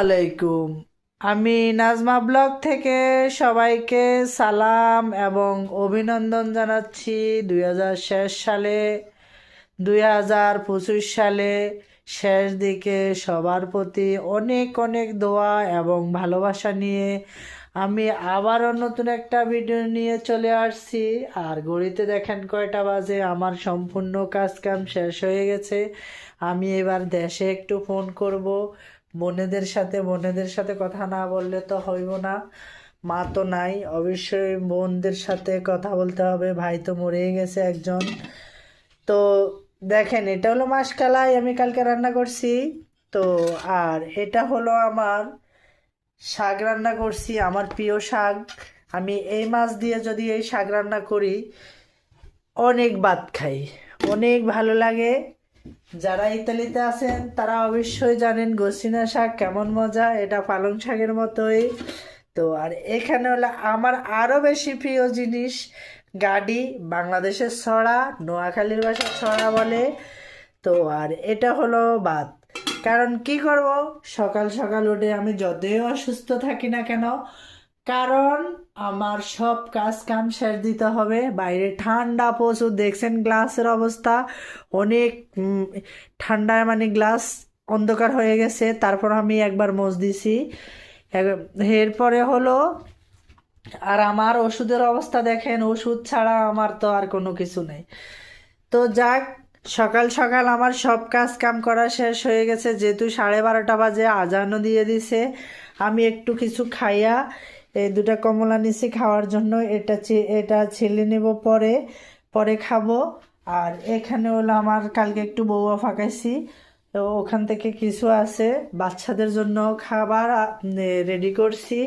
আলাইকুম। আমি নাজমা ব্লগ থেকে সবাইকে সালাম এবং অভিনন্দন জানাচ্ছি 2025 সালে শেষ দিকে সবার প্রতি অনেক অনেক দোয়া এবং ভালোবাসা নিয়ে আমি আবারও নতুন একটা ভিডিও নিয়ে চলে আসছি। আর ঘড়িতে দেখেন কয়টা বাজে, আমার সম্পূর্ণ কাজ কাম শেষ হয়ে গেছে। আমি এবার দেশে একটু ফোন করব বোনেদের সাথে কথা না বললে তো হইব না। মা তো নাই, অবশ্যই বোনদের সাথে কথা বলতে হবে, ভাই তো মরেই গেছে একজন। তো দেখেন, এটা হলো মাসকালাই আমি কালকে রান্না করছি। তো আর এটা হলো আমার শাক রান্না করছি, আমার প্রিয় শাক। আমি এই মাছ দিয়ে যদি এই শাক রান্না করি অনেক ভাত খাই, অনেক ভালো লাগে। যারা ইতালিতে আছেন তারা অবশ্যই জানেন গোসিনা শাক কেমন মজা, এটা পালং শাকের মতোই। তো আর এখানে হলো আমার আরও বেশি প্রিয় জিনিস গাডি, বাংলাদেশের ছড়া, নোয়াখালীর ভাষায় ছড়া বলে। তো আর এটা হলো ভাত। কারণ কি করব, সকাল সকাল উঠে আমি যতই অসুস্থ থাকি না কেন, কারণ আমার সব কাজ কাম শেষ দিতে হবে। বাইরে ঠান্ডা প্রচুর, দেখছেন গ্লাসের অবস্থা অনেক ঠান্ডায়, মানে গ্লাস অন্ধকার হয়ে গেছে। তারপর আমি একবার মোজ দিছি। এরপরে হলো আর আমার ওষুধের অবস্থা দেখেন, ওষুধ ছাড়া আমার তো আর কোনো কিছু নেই। তো যাক, সকাল সকাল আমার সব কাজ কাম করা শেষ হয়ে গেছে, যেহেতু 12:30 বাজে, আজানও দিয়ে দিছে। আমি একটু কিছু খাইয়া এই দুটা কমলা নিছি খাওয়ার জন্য, এটা ছেলে নেব পরে, পরে খাবো। আর এখানে হলো আমার কালকে একটু বউয়া ফাঁকাইছি, তো ওখান থেকে কিছু আছে বাচ্চাদের জন্য খাবার রেডি করছি।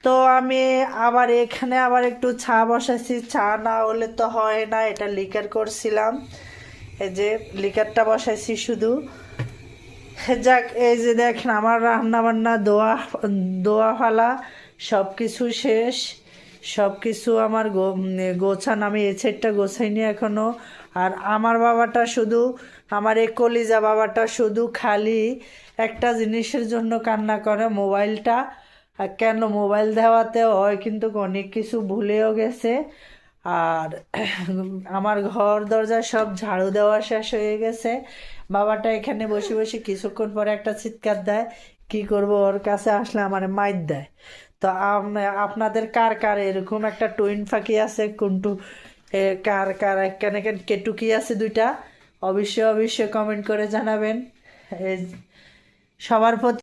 তো আমি আবার এখানে আবার একটু চা বসাইছি, চা না হলে তো হয় না, এটা লিকার করছিলাম, এই যে লিকারটা বসাইছি শুধু। যাক, এই যে দেখেন আমার রান্না বান্না দোয়া দোয়া ফালা সব কিছু শেষ। সব কিছু আমার গোছান, আমি এই সাইডটা গোছাইনি এখনো। আর আমার বাবাটা শুধু, আমার এই কলিজা বাবাটা শুধু খালি একটা জিনিসের জন্য কান্না করে, মোবাইলটা। আর কেন মোবাইল দেওয়াতে হয়, কিন্তু অনেক কিছু ভুলেও গেছে। আর আমার ঘর দরজা সব ঝাড়ু দেওয়া শেষ হয়ে গেছে। বাবাটা এখানে বসে বসে কিছুক্ষণ পরে একটা চিৎকার দেয়, কি করব, ওর কাছে আসলে আমার মাইর দেয়। তো আপনাদের কার কার এরকম একটা টুইন পাখি আছে, কোনটু কার কার এখানে কেটুকি আছে দুইটা, অবশ্যই অবশ্যই কমেন্ট করে জানাবেন। সবার প্রতি